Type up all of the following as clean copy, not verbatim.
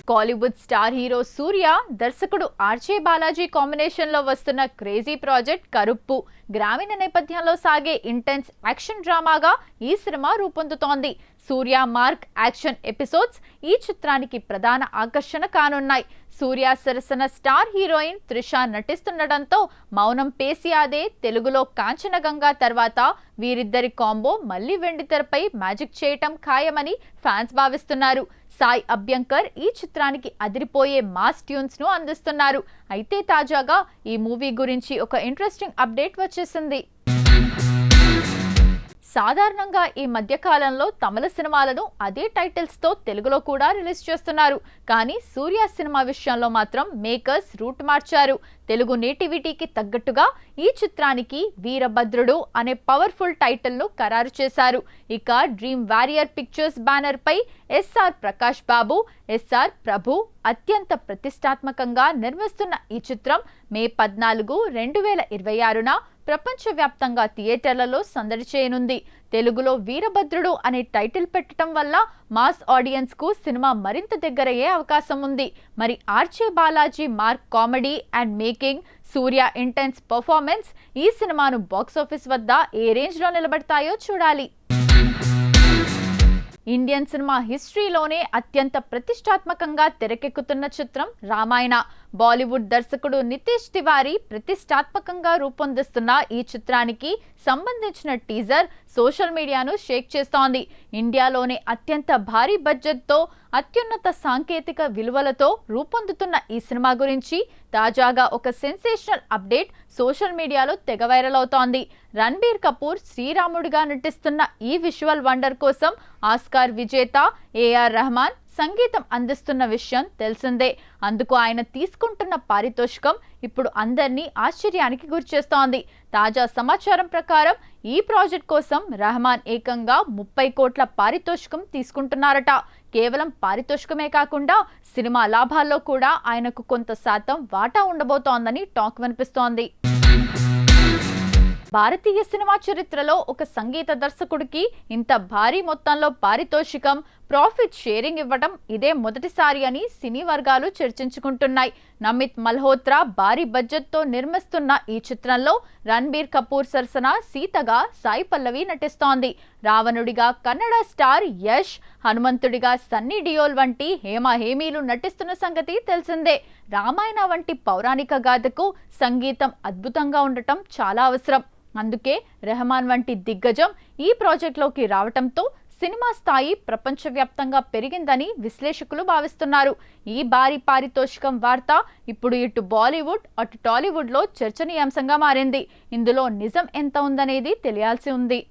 Kollywood star hero సూర్య దర్శకుడు RJ Balaji combination లో వస్తున్న క్రేజీ ప్రాజెక్ట్ కరుప్పు గ్రామీణ నేపథ్యంలో సాగే ఇంటెన్స్ యాక్షన్ డ్రామాగా ఈ సినిమా రూపొందుతోంది. సూర్య మార్క్ యాక్షన్ ఎపిసోడ్స్ ఈ చిత్రానికి ప్రధాన ఆకర్షణ కానున్నాయి. సూర్య సరసన స్టార్ హీరోయిన్ త్రిష నటిస్తుండటంతో మౌనం పేసియాదే తెలుగులో కాంచనగంగా తర్వాత వీరిద్దరి కాంబో మళ్లీ వెండితెరపై మ్యాజిక్ చేయటం ఖాయమని ఫ్యాన్స్ భావిస్తున్నారు. సాయి అభ్యంకర్ ఈ చిత్రానికి అదిరిపోయే మాస్ ట్యూన్స్ ను అందిస్తున్నారు. అయితే తాజాగా ఈ మూవీ గురించి ఒక ఇంట్రెస్టింగ్ అప్డేట్ వచ్చేసింది. సాధారణంగా ఈ మధ్య కాలంలో తమిళ సినిమాలను అదే టైటిల్స్ తో తెలుగులో కూడా రిలీజ్ చేస్తున్నారు. కానీ సూర్య సినిమా విషయంలో మాత్రం మేకర్స్ రూట్ మార్చారు. తెలుగు నేటివిటీకి తగ్గట్టుగా ఈ చిత్రానికి వీరభద్రుడు అనే పవర్ఫుల్ టైటిల్ ను ఖరారు చేశారు. ఇక డ్రీమ్ వారియర్ పిక్చర్స్ బ్యానర్ పై ఎస్ఆర్ ప్రకాష్ బాబు, ఎస్ఆర్ ప్రభు అత్యంత ప్రతిష్టాత్మకంగా నిర్మిస్తున్న ఈ చిత్రం మే 14, 2026న ప్రపంచవ్యాప్తంగా థియేటర్లలో సందడి చేయనుంది. తెలుగులో వీరభద్రుడు అనే టైటిల్ పెట్టడం వల్ల మాస్ ఆడియన్స్ కు సినిమా మరింత దగ్గరయ్యే అవకాశం ఉంది. మరి RJ Balaji mark comedy and making, Surya intense performance ఈ సినిమాను బాక్సాఫీస్ వద్ద ఏ రేంజ్ లో నిలబడతాయో చూడాలి. ఇండియన్ సినిమా హిస్టరీలోనే అత్యంత ప్రతిష్టాత్మకంగా తెరకెక్కుతున్న చిత్రం రామాయణ. బాలీవుడ్ దర్శకుడు నితీష్ తివారీ ప్రతిష్టాత్మకంగా రూపొందిస్తున్న ఈ చిత్రానికి సంబంధించిన టీజర్ సోషల్ మీడియాను షేక్ చేస్తోంది. ఇండియాలోనే అత్యంత భారీ బడ్జెట్తో అత్యున్నత సాంకేతిక విలువలతో రూపొందుతున్న ఈ సినిమా గురించి తాజాగా ఒక సెన్సేషనల్ అప్డేట్ సోషల్ మీడియాలో తెగ వైరల్ అవుతోంది. రణబీర్ కపూర్ శ్రీరాముడిగా నటిస్తున్న ఈ విజువల్ వండర్ కోసం ఆస్కార్ విజేత ఏఆర్ రెహమాన్ సంగీతం అందిస్తున్న విషయం తెలిసిందే. అందుకు ఆయన తీసుకుంటున్న పారితోషికం ఇప్పుడు అందరినీ ఆశ్చర్యానికి గురిచేస్తోంది. తాజా సమాచారం ప్రకారం ఈ ప్రాజెక్ట్ కోసం రెహమాన్ ఏకంగా 30 కోట్ల పారితోషికం తీసుకుంటున్నారట. కేవలం పారితోషికమే కాకుండా సినిమా లాభాల్లో కూడా ఆయనకు కొంత శాతం వాటా ఉండబోతోందని టాక్ వినిపిస్తోంది. భారతీయ సినిమా చరిత్రలో ఒక సంగీత దర్శకుడికి ఇంత భారీ మొత్తంలో పారితోషికం, ప్రాఫిట్ షేరింగ్ ఇవ్వడం ఇదే మొదటిసారి అని సినీ వర్గాలు చర్చించుకుంటున్నాయి. నమిత్ మల్హోత్రా భారీ బడ్జెట్తో నిర్మిస్తున్న ఈ చిత్రంలో రణబీర్ కపూర్ సరసన సీతగా సాయి పల్లవి నటిస్తోంది. రావణుడిగా కన్నడ స్టార్ యష్, హనుమంతుడిగా సన్నీ డియోల్ వంటి హేమీలు నటిస్తున్న సంగతి తెలిసిందే. రామాయణ వంటి పౌరాణిక గాథకు సంగీతం అద్భుతంగా ఉండటం చాలా అవసరం. అందుకే రెహమాన్ వంటి దిగ్గజం ఈ ప్రాజెక్టులోకి రావటంతో సినిమా స్థాయి ప్రపంచవ్యాప్తంగా పెరిగిందని విశ్లేషకులు భావిస్తున్నారు. ఈ భారీ పారితోషికం వార్త ఇప్పుడు ఇటు బాలీవుడ్ అటు టాలీవుడ్ లో చర్చనీయాంశంగా మారింది. ఇందులో నిజం ఎంత ఉందనేది తెలియాల్సి ఉంది.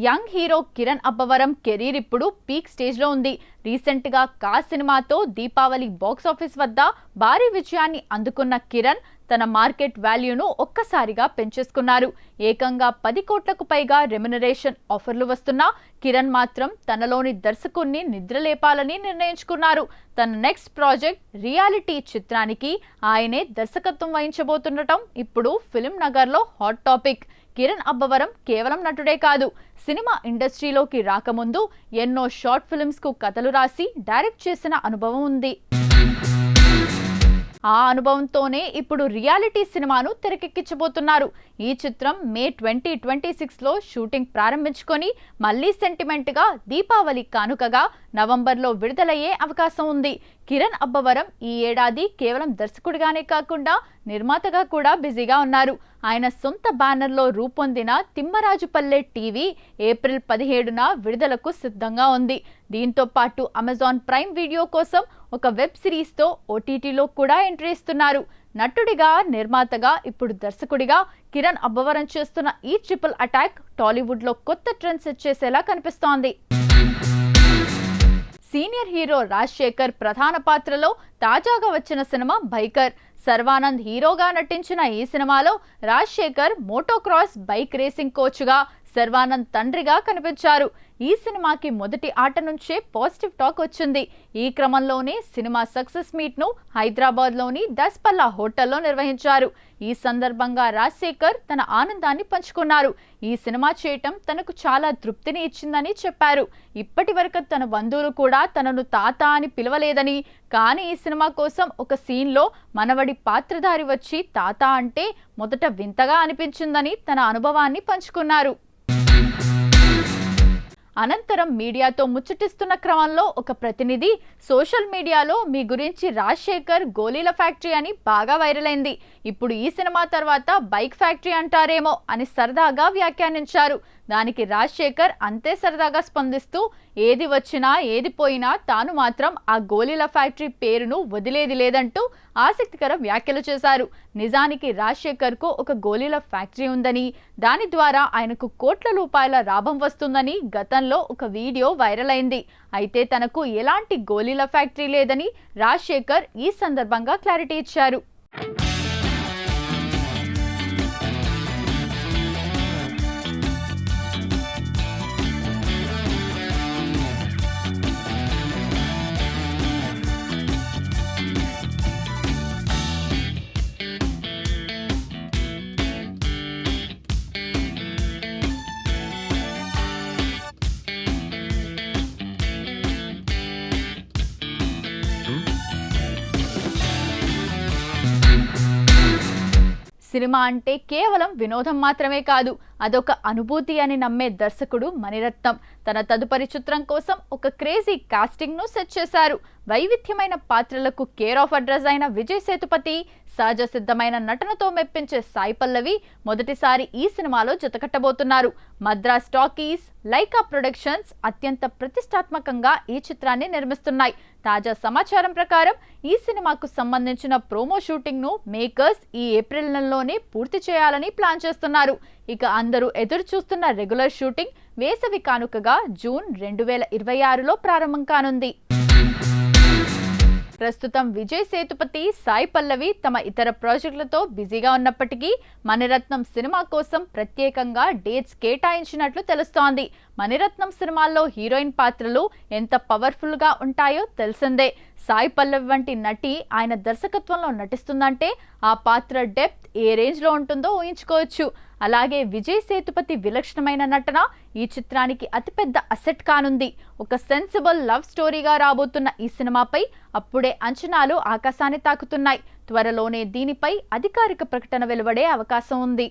Young hero Kiran Abbavaram career ఇప్పుడు పీక్ స్టేజ్ లో ఉంది. రీసెంట్ గా కా సినిమాతో దీపావళి బాక్సాఫీస్ వద్ద భారీ విజయాన్ని అందుకున్న కిరణ్ తన మార్కెట్ వాల్యూను ఒక్కసారిగా పెంచేసుకున్నారు. ఏకంగా 10 కోట్లకు పైగా రెమ్యునరేషన్ ఆఫర్లు వస్తున్నా కిరణ్ మాత్రం తనలోని దర్శకుణ్ణి నిద్రలేపాలని నిర్ణయించుకున్నారు. తన నెక్స్ట్ ప్రాజెక్ట్ రియాలిటీ చిత్రానికి ఆయనే దర్శకత్వం వహించబోతుండటం ఇప్పుడు ఫిల్మ్ నగర్ లో హాట్ టాపిక్. కిరణ్ అబ్బవరం కేవలం నటుడే కాదు, సినిమా ఇండస్ట్రీలోకి రాకముందు ఎన్నో షార్ట్ ఫిల్మ్స్ కు కథలు రాసి డైరెక్ట్ చేసిన అనుభవం ఉంది. ఆ అనుభవంతోనే ఇప్పుడు రియాలిటీ సినిమాను తెరకెక్కించబోతున్నారు. ఈ చిత్రం మే 2026లో షూటింగ్ ప్రారంభించుకొని మళ్లీ సెంటిమెంట్ గా దీపావళి కానుకగా నవంబర్లో విడుదలయ్యే అవకాశం ఉంది. కిరణ్ అబ్బవరం ఈ ఏడాది కేవలం దర్శకుడిగానే కాకుండా నిర్మాతగా కూడా బిజీగా ఉన్నారు. ఆయన సొంత బ్యానర్లో రూపొందిన తిమ్మరాజుపల్లె టీవీ ఏప్రిల్ 17న విడుదలకు సిద్ధంగా ఉంది. దీంతో పాటు అమెజాన్ ప్రైమ్ వీడియో కోసం ఒక వెబ్ సిరీస్తో ఓటీటీలో కూడా ఎంట్రీ ఇస్తున్నారు. నటుడిగా, నిర్మాతగా, ఇప్పుడు దర్శకుడిగా కిరణ్ అబ్బవరం చేస్తున్న ఈ ట్రిపుల్ అటాక్ టాలీవుడ్లో కొత్త ట్రెండ్ సెట్ చేసేలా కనిపిస్తోంది. సీనియర్ హీరో రాజశేఖర్ ప్రధాన పాత్రలో తాజాగా వచ్చిన సినిమా బైకర్. సర్వానంద్ హీరోగా నటించిన ఈ సినిమాలో రాజశేఖర్ మోటోక్రాస్ బైక్ రేసింగ్ కోచ్గా, సర్వానంద్ తండ్రిగా కనిపించారు. ఈ సినిమాకి మొదటి ఆట నుంచే పాజిటివ్ టాక్ వచ్చింది. ఈ క్రమంలోనే సినిమా సక్సెస్ మీట్ ను హైదరాబాద్ లోని దస్పల్లా హోటల్లో నిర్వహించారు. ఈ సందర్భంగా రాజశేఖర్ తన ఆనందాన్ని పంచుకున్నారు. ఈ సినిమా చేయటం తనకు చాలా తృప్తిని ఇచ్చిందని చెప్పారు. ఇప్పటి వరకు తన బంధువులు కూడా తనను తాత అని పిలవలేదని, కానీ ఈ సినిమా కోసం ఒక సీన్ లో మనవడి పాత్రధారి వచ్చి తాత అంటే మొదట వింతగా అనిపించిందని తన అనుభవాన్ని పంచుకున్నారు. అనంతరం మీడియాతో ముచ్చటిస్తున్న క్రమంలో ఒక ప్రతినిధి సోషల్ మీడియాలో మీ గురించి రాజశేఖర్ గోలీల ఫ్యాక్టరీ అని బాగా వైరల్ అయింది. ఇప్పుడు ఈ సినిమా తర్వాత బైక్ ఫ్యాక్టరీ అంటారేమో అని సరదాగా వ్యాఖ్యానించారు. దానికి రాజశేఖర్ అంతే సరదాగా స్పందిస్తూ ఏది వచ్చినా ఏది పోయినా తాను మాత్రం ఆ గోలీల ఫ్యాక్టరీ పేరును వదిలేది లేదంటూ ఆసక్తికర వ్యాఖ్యలు చేశారు. నిజానికి రాజశేఖర్ కు ఒక గోలీల ఫ్యాక్టరీ ఉందని, దాని ద్వారా ఆయనకు కోట్ల రూపాయల లాభం వస్తుందని గతంలో ఒక వీడియో వైరల్ అయింది. అయితే తనకు ఎలాంటి గోలీల ఫ్యాక్టరీ లేదని రాజశేఖర్ ఈ సందర్భంగా క్లారిటీ ఇచ్చారు. సినిమా అంటే కేవలం వినోదం మాత్రమే కాదు, అదొక అనుభూతి అని నమ్మే దర్శకుడు మణిరత్నం తన తదుపరి చిత్రం కోసం ఒక క్రేజీ కాస్టింగ్ ను సెట్ చేశారు. వైవిధ్యమైన పాత్రలకు కేర్ ఆఫ్ అడ్రస్ అయిన విజయ్ సేతుపతి, సహజ సిద్ధమైన నటనతో మెప్పించే సాయి పల్లవి మొదటిసారి ఈ సినిమాలో జతకట్టబోతున్నారు. మద్రాస్ టాకీస్, లైకా ప్రొడక్షన్స్ అత్యంత ప్రతిష్టాత్మకంగా ఈ చిత్రాన్ని నిర్మిస్తున్నాయి. తాజా సమాచారం ప్రకారం ఈ సినిమాకు సంబంధించిన ప్రోమో షూటింగ్ ను మేకర్స్ ఈ ఏప్రిల్ నెలలోనే పూర్తి చేయాలని ప్లాన్ చేస్తున్నారు. ఇక అందరూ ఎదురు చూస్తున్న రెగ్యులర్ షూటింగ్ వేసవి కానుకగా జూన్ 2026లో ప్రారంభం కానుంది. ప్రస్తుతం విజయ్ సేతుపతి, సాయి పల్లవి తమ ఇతర ప్రాజెక్టులతో బిజీగా ఉన్నప్పటికీ మణిరత్నం సినిమా కోసం ప్రత్యేకంగా డేట్స్ కేటాయించినట్లు తెలుస్తోంది. మణిరత్నం సినిమాల్లో హీరోయిన్ పాత్రలు ఎంత పవర్ఫుల్ గా ఉంటాయో తెలిసిందే. సాయి పల్లవి వంటి నటి ఆయన దర్శకత్వంలో నటిస్తుందంటే ఆ పాత్ర డెప్త్ ఏ రేంజ్ లో ఉంటుందో ఊహించుకోవచ్చు. అలాగే విజయ్ సేతుపతి విలక్షణమైన నటన ఈ చిత్రానికి అతిపెద్ద అసెట్ కానుంది. ఒక సెన్సిబుల్ లవ్ స్టోరీగా రాబోతున్న ఈ సినిమాపై అప్పుడే అంచనాలు ఆకాశాన్ని తాకుతున్నాయి. త్వరలోనే దీనిపై అధికారిక ప్రకటన వెలువడే అవకాశం ఉంది.